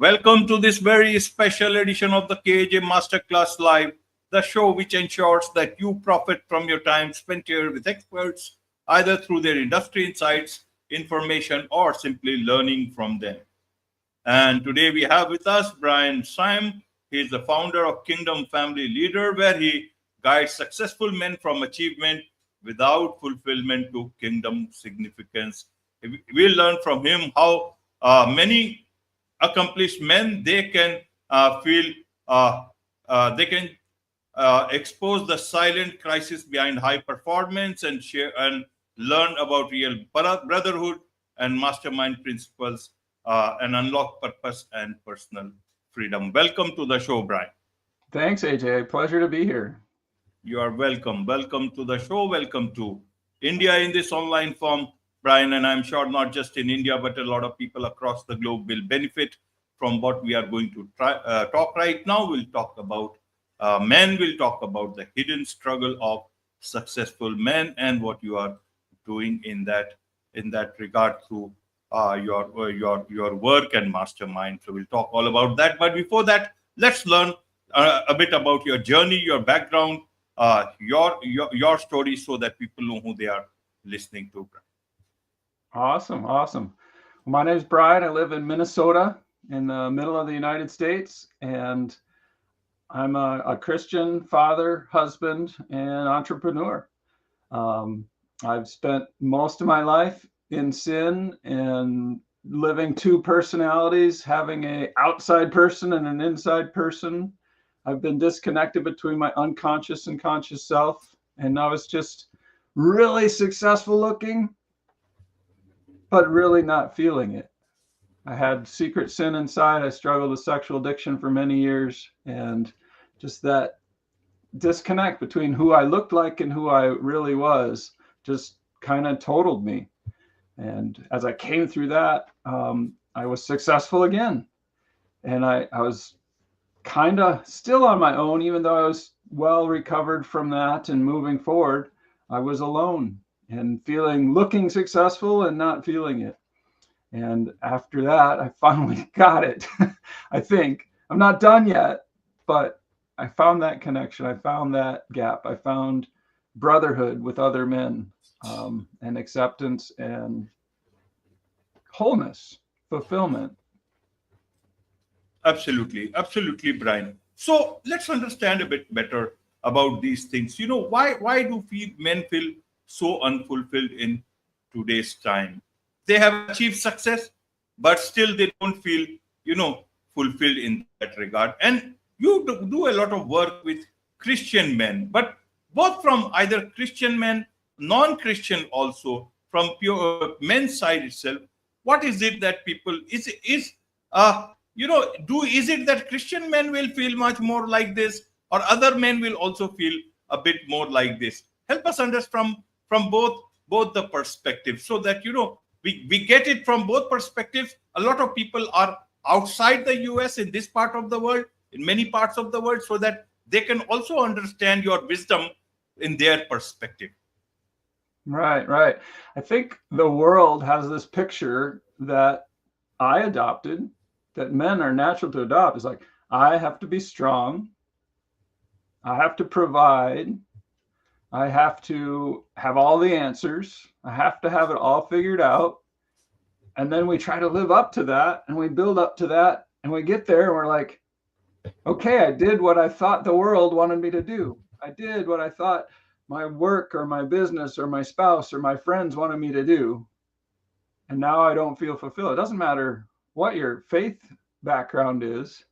Welcome to this very special edition of the KJ Masterclass Live, the show which ensures that you profit from your time spent here with experts, either through their industry insights, information, or simply learning from them. And today we have with us Brian Seim. He is the founder of Kingdom Family Leader, where he guides successful men from achievement without fulfillment to kingdom significance. We'll learn from him how many accomplished men they can feel they can expose the silent crisis behind high performance and share and learn about real brotherhood and mastermind principles and unlock purpose and personal freedom. Welcome to the show, Brian. Thanks, AJ. Pleasure to be here. You are welcome. Welcome to the show. Welcome to India in this online form, Brian. And I'm sure not just in India, but a lot of people across the globe will benefit from what we are going to talk right now. We'll talk about men. We'll talk about the hidden struggle of successful men and what you are doing in that regard through your work and mastermind. So we'll talk all about that. But before that, let's learn a bit about your journey, your background, your story, so that people know who they are listening to. Awesome. My name is Brian. I live in Minnesota in the middle of the United States, and I'm a Christian father, husband, and entrepreneur. I've spent most of my life in sin and living two personalities, having an outside person and an inside person. I've been disconnected between my unconscious and conscious self, and I was just really successful looking, but really not feeling it. I had secret sin inside. I struggled with sexual addiction for many years, and just that disconnect between who I looked like and who I really was just kind of totaled me. And as I came through that, I was successful again. And I was kind of still on my own, even though I was well recovered from that and moving forward. I was alone and looking successful and not feeling it. And after that, I finally got it. I think I'm not done yet, but I found that connection. I found that gap. I found brotherhood with other men, and acceptance and wholeness, fulfillment. Absolutely, Brian. So let's understand a bit better about these things. Why do men feel so unfulfilled in today's time? They have achieved success, but still they don't feel, fulfilled in that regard. And you do a lot of work with Christian men, but both from either Christian men, non-Christian also, from pure men's side itself. What is it that people is it that Christian men will feel much more like this, or other men will also feel a bit more like this? Help us understand from both the perspectives, so that we get it from both perspectives. A lot of people are outside the US, in this part of the world, in many parts of the world, so that they can also understand your wisdom in their perspective. Right. I think the world has this picture that I adopted, that men are natural to adopt. It's like, I have to be strong, I have to provide, I have to have all the answers, I have to have it all figured out. And then we try to live up to that, and we build up to that, and we get there and we're like, okay, I did what I thought the world wanted me to do. I did what I thought my work or my business or my spouse or my friends wanted me to do. And now I don't feel fulfilled. It doesn't matter what your faith background is.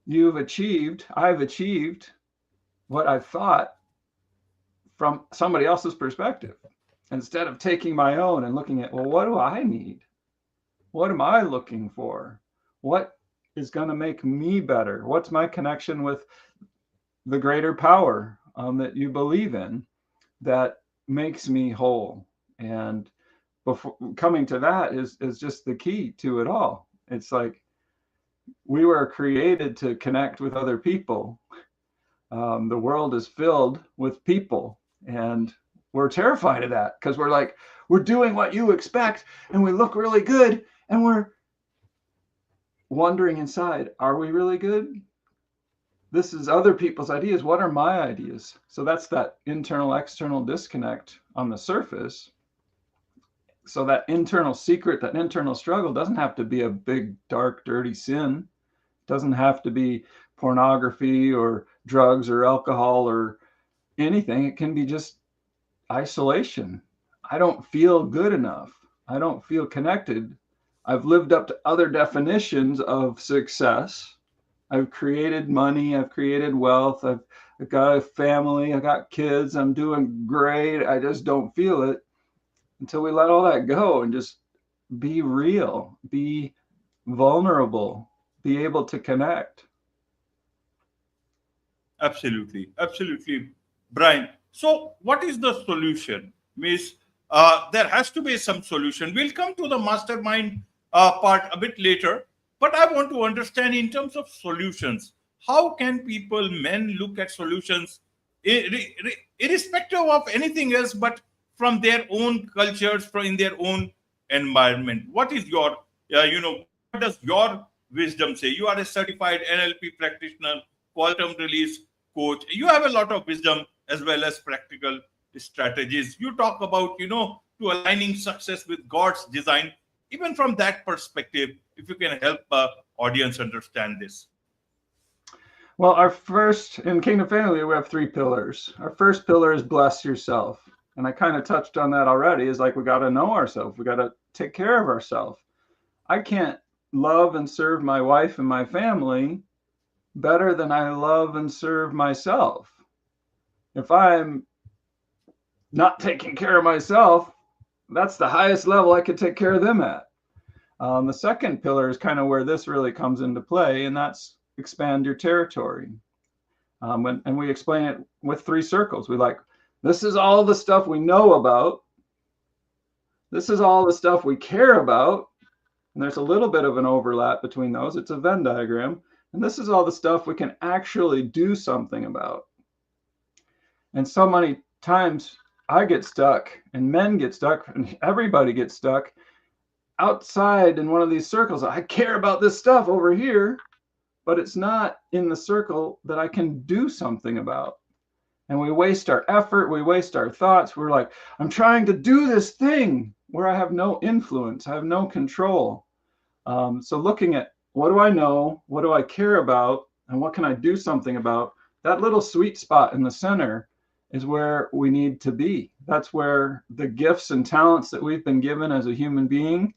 I've achieved what I thought from somebody else's perspective, instead of taking my own and looking at, well, what do I need? What am I looking for? What is going to make me better? What's my connection with the greater power that you believe in that makes me whole? And before coming to that is just the key to it all. It's like we were created to connect with other people. The world is filled with people, and we're terrified of that because we're doing what you expect, and we look really good, and we're wondering inside, are we really good? This is other people's ideas. What are my ideas? So that's that internal external disconnect on the surface. So that internal secret, that internal struggle doesn't have to be a big, dark, dirty sin. It doesn't have to be pornography or drugs or alcohol or anything. It can be just isolation. I don't feel good enough. I don't feel connected. I've lived up to other definitions of success. I've created money. I've created wealth. I've got a family. I got kids. I'm doing great. I just don't feel it until we let all that go and just be real, be vulnerable, be able to connect. Absolutely, absolutely, Brian. So, what is the solution? Miss, there has to be some solution. We'll come to the mastermind part a bit later, but I want to understand in terms of solutions. How can people, men, look at solutions irrespective of anything else, but from their own cultures, from in their own environment? What is your, what does your wisdom say? You are a certified NLP practitioner, quantum release coach. You have a lot of wisdom as well as practical strategies. You talk about, to aligning success with God's design. Even from that perspective, if you can help audience understand this. Well, our first, in Kingdom Family, we have 3 pillars. Our first pillar is bless yourself. And I kind of touched on that already, is like we got to know ourselves. We got to take care of ourselves. I can't love and serve my wife and my family better than I love and serve myself. If I'm not taking care of myself, that's the highest level I could take care of them at. The second pillar is kind of where this really comes into play, and that's expand your territory. And we explain it with 3 circles. We like, this is all the stuff we know about. This is all the stuff we care about. And there's a little bit of an overlap between those. It's a Venn diagram. And this is all the stuff we can actually do something about. And so many times I get stuck, and men get stuck, and everybody gets stuck outside in one of these circles. I care about this stuff over here, but it's not in the circle that I can do something about. And we waste our effort, we waste our thoughts. We're like, I'm trying to do this thing where I have no influence, I have no control. So looking at, what do I know? What do I care about? And what can I do something about? That little sweet spot in the center is where we need to be. That's where the gifts and talents that we've been given as a human being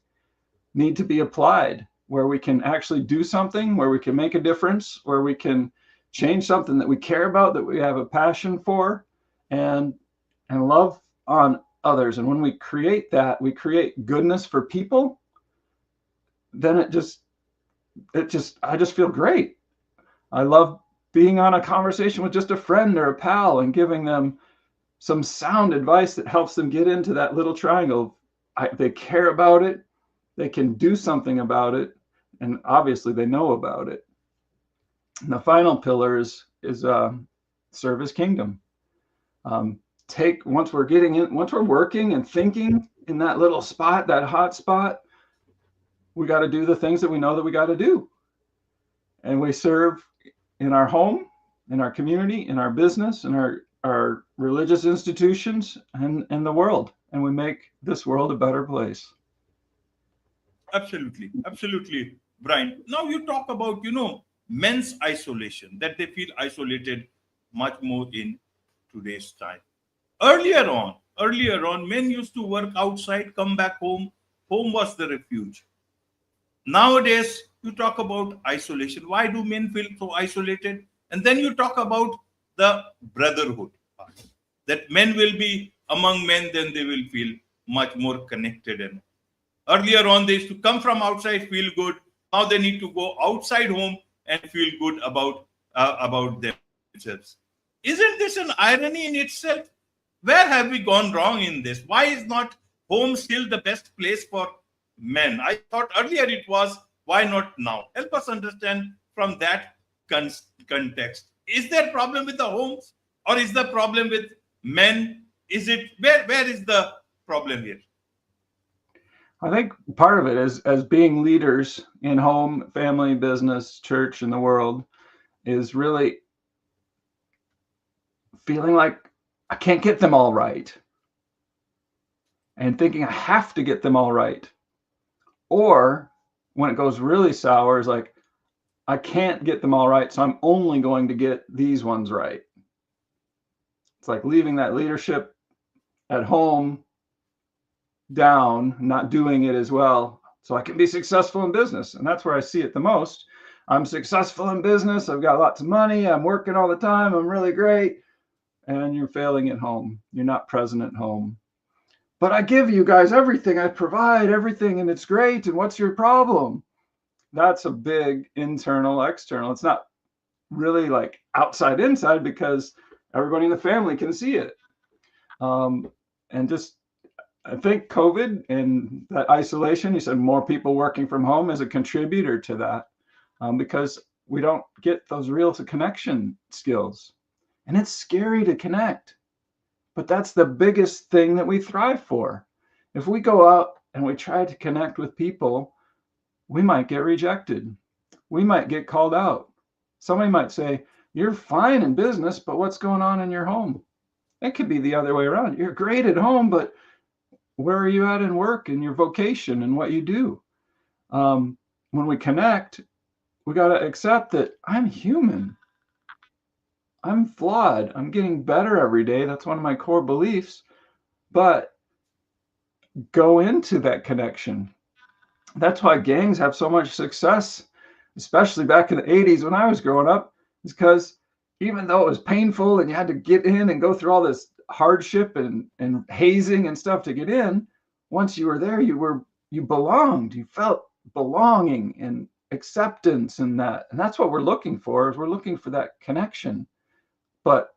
need to be applied, where we can actually do something, where we can make a difference, where we can change something that we care about, that we have a passion for, and love on others. And when we create that, we create goodness for people, then I just feel great. I love being on a conversation with just a friend or a pal and giving them some sound advice that helps them get into that little triangle. They care about it, they can do something about it, and obviously they know about it. And the final pillar is serve His kingdom. Once we're working and thinking in that little spot, that hot spot, we got to do the things that we know that we got to do. And we serve in our home, in our community, in our business, in our religious institutions, and the world. And we make this world a better place. Absolutely, absolutely, Brian. Now you talk about, men's isolation, that they feel isolated much more in today's time. Earlier on, men used to work outside, come back home. Home was the refuge. Nowadays, you talk about isolation. Why do men feel so isolated? And then you talk about the brotherhood part, that men will be among men, then they will feel much more connected. And earlier on, they used to come from outside, feel good. Now they need to go outside home and feel good about themselves. Isn't this an irony in itself? Where have we gone wrong in this? Why is not home still the best place for men? I thought earlier it was. Why not now? Help us understand from that context. Is there a problem with the homes, or is the problem with men? Is it where is the problem here? I think part of it is, as being leaders in home, family, business, church, and the world, is really feeling like I can't get them all right and thinking I have to get them all right. Or when it goes really sour, is like, I can't get them all right, so I'm only going to get these ones right. It's like leaving that leadership at home down, not doing it as well, so I can be successful in business. And that's where I see it the most. I'm successful in business. I've got lots of money. I'm working all the time. I'm really great. And you're failing at home. You're not present at home. But I give you guys everything. I provide everything, and it's great. And what's your problem? That's a big internal, external. It's not really like outside, inside, because everybody in the family can see it. And just, I think COVID and that isolation, you said more people working from home, is a contributor to that, because we don't get those real connection skills. And it's scary to connect, but that's the biggest thing that we thrive for. If we go out and we try to connect with people, we might get rejected. We might get called out. Somebody might say, you're fine in business, but what's going on in your home? It could be the other way around. You're great at home, but where are you at in work and your vocation and what you do? When we connect, we got to accept that I'm human. I'm flawed. I'm getting better every day. That's one of my core beliefs. But go into that connection. That's why gangs have so much success, especially back in the 80s when I was growing up, is because even though it was painful and you had to get in and go through all this hardship and hazing and stuff to get in, once you were there, you belonged. You felt belonging and acceptance in that. And that's what we're looking for, is we're looking for that connection. But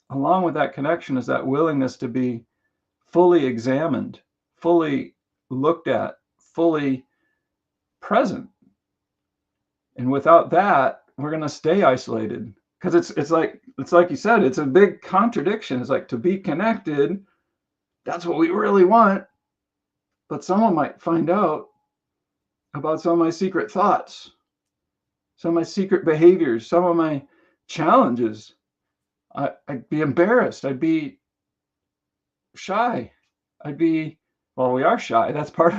along with that connection is that willingness to be fully examined, fully looked at, fully present. And without that, we're going to stay isolated, because it's like you said, it's a big contradiction. It's like, to be connected, that's what we really want, but someone might find out about some of my secret thoughts, some of my secret behaviors, some of my challenges. I'd be embarrassed. I'd be shy. Well, we are shy. That's part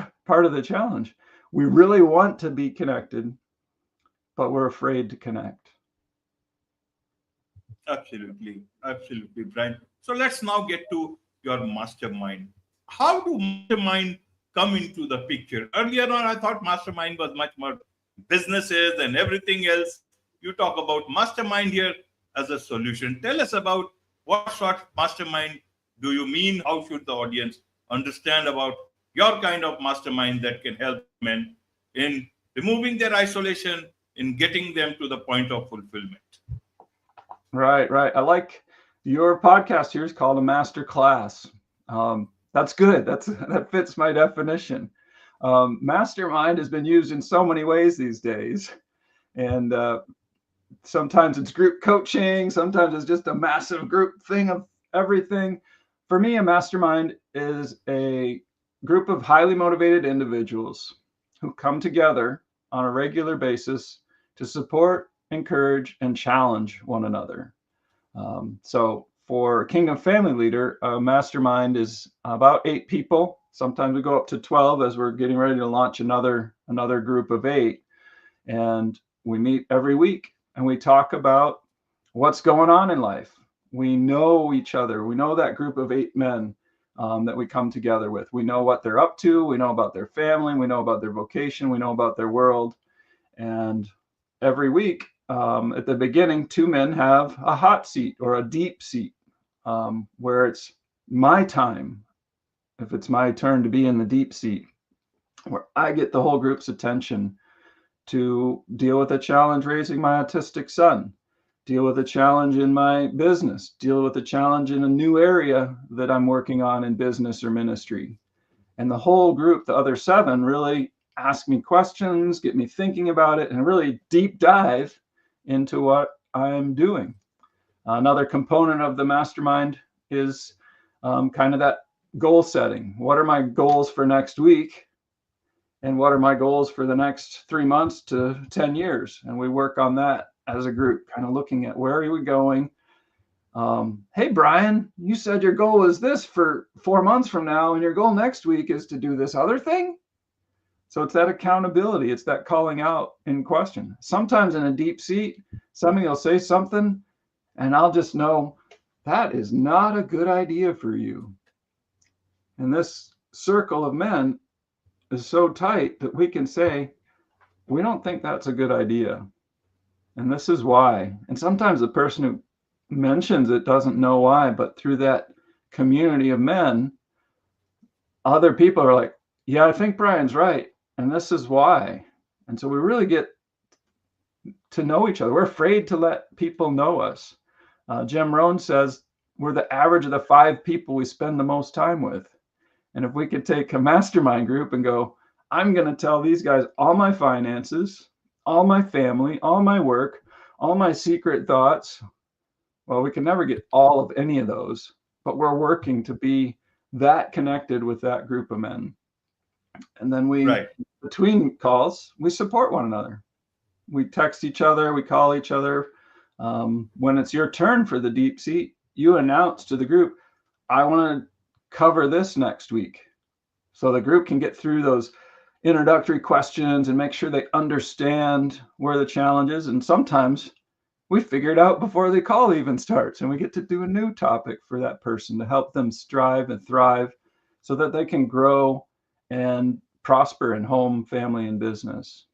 of the challenge. We really want to be connected, but we're afraid to connect. Absolutely, absolutely, Brian. So let's now get to your mastermind. How do mastermind come into the picture? Earlier on, I thought mastermind was much more businesses and everything else. You talk about mastermind here as a solution. Tell us about what sort of mastermind do you mean? How should the audience understand about your kind of mastermind that can help men in removing their isolation, in getting them to the point of fulfillment? Right. I like your podcast here is called a master class. That's good. That fits my definition. Mastermind has been used in so many ways these days. And sometimes it's group coaching. Sometimes it's just a massive group thing of everything. For me, a mastermind is a group of highly motivated individuals who come together on a regular basis to support, encourage, and challenge one another. So for a Kingdom Family Leader, a mastermind is about 8 people. Sometimes we go up to 12 as we're getting ready to launch another group of 8. And we meet every week and we talk about what's going on in life. We know each other. We know that group of 8 men that we come together with. We know what they're up to. We know about their family. We know about their vocation. We know about their world. And every week, at the beginning, 2 men have a hot seat or a deep seat, where it's my time, if it's my turn to be in the deep seat, where I get the whole group's attention to deal with a challenge raising my autistic son, deal with a challenge in my business, deal with a challenge in a new area that I'm working on in business or ministry. And the whole group, the other 7, really ask me questions, get me thinking about it, and really deep dive into what I'm doing. Another component of the mastermind is kind of that goal setting. What are my goals for next week? and what are my goals for the next 3 months to 10 years? And we work on that as a group, kind of looking at where are we going. Hey, Brian, you said your goal is this for 4 months from now, and your goal next week is to do this other thing. So it's that accountability. It's that calling out in question. Sometimes in a deep seat, somebody will say something, and I'll just know that is not a good idea for you. And this circle of men is so tight that we can say, we don't think that's a good idea. And this is why. And sometimes the person who mentions it doesn't know why, but through that community of men, other people are like, yeah, I think Brian's right. And this is why. And so we really get to know each other. We're afraid to let people know us. Jim Rohn says we're the average of the 5 people we spend the most time with. And if we could take a mastermind group and go, I'm going to tell these guys all my finances, all my family, all my work, all my secret thoughts. Well, we can never get all of any of those, but we're working to be that connected with that group of men. And then we, between calls, we support one another. We text each other, we call each other. When it's your turn for the deep seat, you announce to the group, I want to cover this next week. So the group can get through those introductory questions and make sure they understand where the challenge is. And sometimes we figure it out before the call even starts, and we get to do a new topic for that person to help them strive and thrive so that they can grow and prosper in home, family, and business.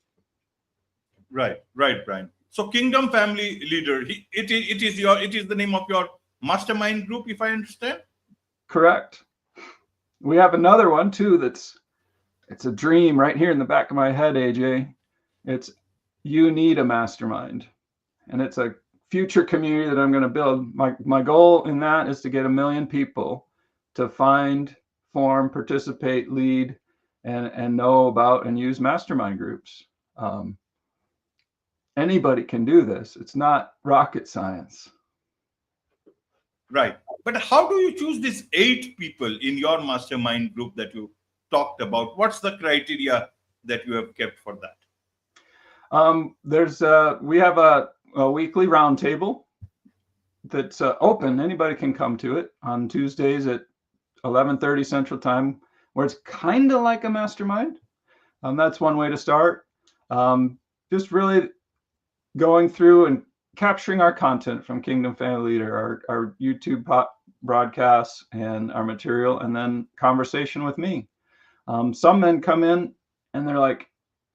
Right, Brian. So Kingdom Family Leader, it is the name of your mastermind group, if I understand? Correct. We have another one too it's a dream right here in the back of my head, AJ. It's You Need a Mastermind. And it's a future community that I'm going to build. My goal in that is to get 1 million people to find, form, participate, lead, and know about and use mastermind groups. Anybody can do this. It's not rocket science. Right. But how do you choose these 8 people in your mastermind group that you talked about? What's the criteria that you have kept for that? We have a weekly roundtable that's open. Anybody can come to it on Tuesdays at 11:30 Central Time, where it's kind of like a mastermind. That's one way to start. Just really going through and capturing our content from Kingdom Family Leader, our YouTube broadcasts and our material, and then conversation with me. Some men come in and they're like,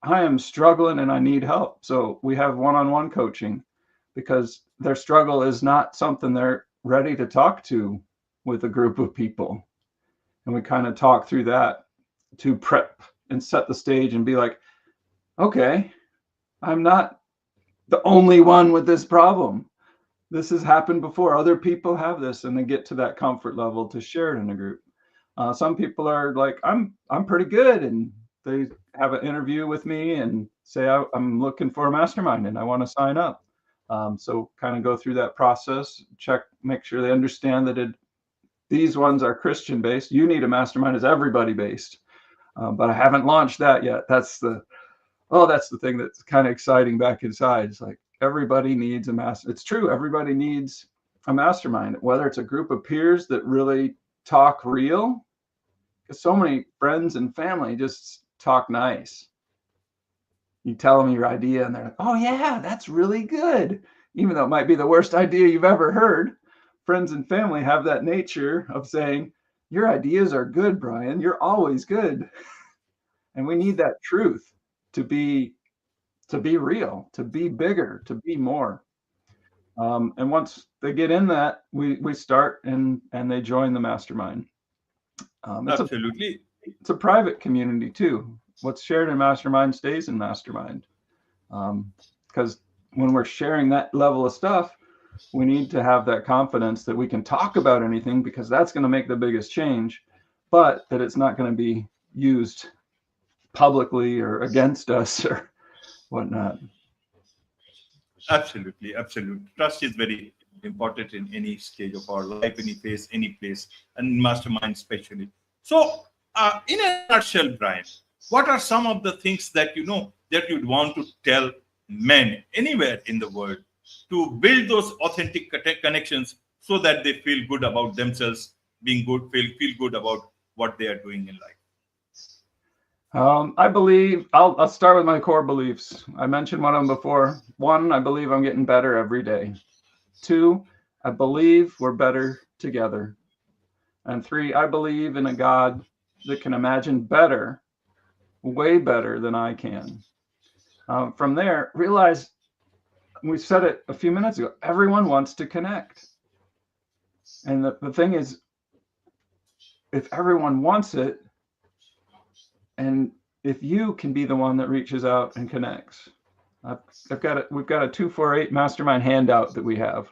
I am struggling and I need help. So we have one-on-one coaching because their struggle is not something they're ready to talk to with a group of people. And we kind of talk through that to prep and set the stage and be like, okay, I'm not the only one with this problem. This has happened before. Other people have this, and they get to that comfort level to share it in a group. Some people are like, I'm pretty good, and they have an interview with me and say, I'm looking for a mastermind and I want to sign up. So kind of go through that process, check, make sure they understand that these ones are Christian based. You Need a Mastermind is everybody based, but I haven't launched that yet. That's the thing that's kind of exciting back inside. It's like everybody needs a master. It's true. Everybody needs a mastermind, whether it's a group of peers that really talk real, because so many friends and family just talk nice. You tell them your idea and they're like, oh yeah, that's really good. Even though it might be the worst idea you've ever heard. Friends and family have that nature of saying, your ideas are good, Brian. You're always good. And we need that truth to be real, to be bigger, to be more. And once they get in that, we start and they join the mastermind. Absolutely. It's a private community too. What's shared in mastermind stays in mastermind. Because when we're sharing that level of stuff, we need to have that confidence that we can talk about anything, because that's going to make the biggest change, but that it's not going to be used publicly or against us or whatnot. Absolutely. Trust is very important in any stage of our life, any place, and mastermind especially. So, in a nutshell, Brian, what are some of the things that that you'd want to tell men anywhere in the world to build those authentic connections so that they feel good about themselves, being good, feel good about what they are doing in life? I believe I'll start with my core beliefs. I mentioned one of them before. One, I believe I'm getting better every day. Two, I believe we're better together. And three, I believe in a God that can imagine better, way better than I can. From there, realize, we said it a few minutes ago, everyone wants to connect. And the thing is, if everyone wants it, and if you can be the one that reaches out and connects, we've got a 248 mastermind handout that we have.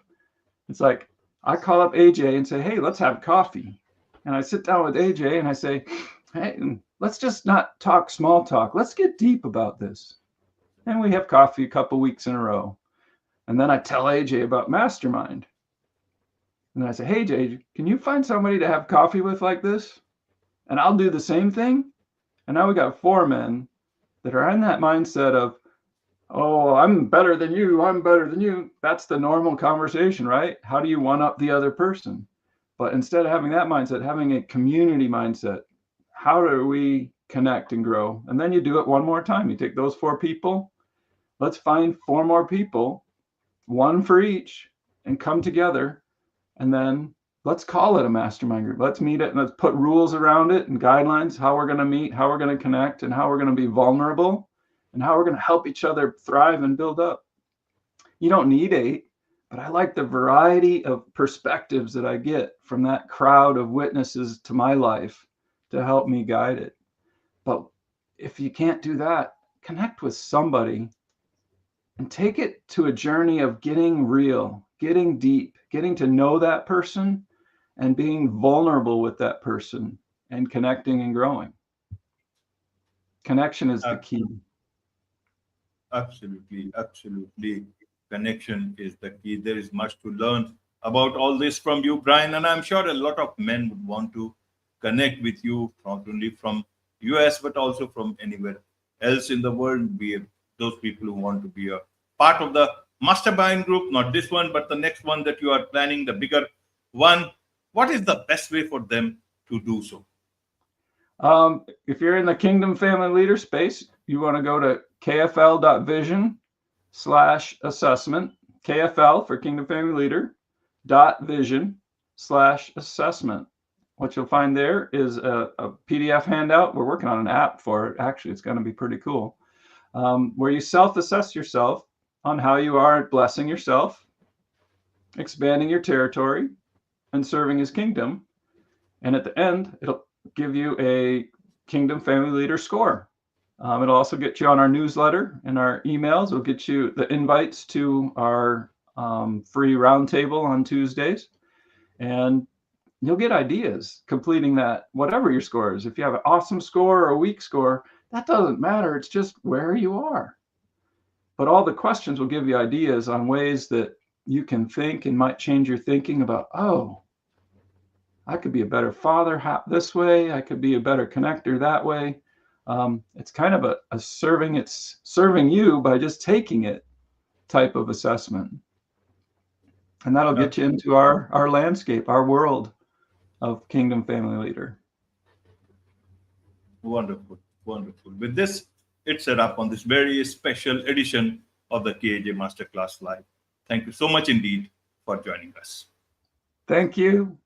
It's like, I call up AJ and say, hey, let's have coffee. And I sit down with AJ and I say, hey, let's just not talk small talk. Let's get deep about this. And we have coffee a couple weeks in a row. And then I tell AJ about mastermind. And I say, hey, AJ, can you find somebody to have coffee with like this? And I'll do the same thing. And now we got 4 men that are in that mindset of, oh, I'm better than you. I'm better than you. That's the normal conversation, right? How do you one up the other person? But instead of having that mindset, having a community mindset, how do we connect and grow? And then you do it one more time. You take those 4 people, let's find 4 more people, 1 for each, and come together. And then let's call it a mastermind group. Let's meet it and let's put rules around it and guidelines, how we're going to meet, how we're going to connect, and how we're going to be vulnerable, and how we're going to help each other thrive and build up. You don't need 8, but I like the variety of perspectives that I get from that crowd of witnesses to my life to help me guide it. But if you can't do that, connect with somebody and take it to a journey of getting real, getting deep, getting to know that person and being vulnerable with that person and connecting and growing. Connection is the key. Absolutely, absolutely. Connection is the key. There is much to learn about all this from you, Brian, and I'm sure a lot of men would want to connect with you, not only from US but also from anywhere else in the world. Be those people who want to be a part of the mastermind group, not this one, but the next one that you are planning, the bigger one. What is the best way for them to do so? If you're in the Kingdom Family Leader space, you want to go to kfl.vision/assessment, KFL for Kingdom Family Leader, .vision/assessment. What you'll find there is a PDF handout. We're working on an app for it. Actually, it's going to be pretty cool, where you self-assess yourself on how you are blessing yourself, expanding your territory, and serving His kingdom. And at the end, it'll give you a Kingdom Family Leader score. It'll also get you on our newsletter and our emails. It'll get you the invites to our free roundtable on Tuesdays. And you'll get ideas completing that, whatever your score is. If you have an awesome score or a weak score, that doesn't matter. It's just where you are. But all the questions will give you ideas on ways that you can think and might change your thinking about, oh, I could be a better father this way. I could be a better connector that way. It's kind of a serving. It's serving you by just taking it type of assessment. And that'll get you into our landscape, our world of Kingdom Family Leader. Wonderful, wonderful. With this, it's a wrap on this very special edition of the KJ Masterclass Live. Thank you so much indeed for joining us. Thank you.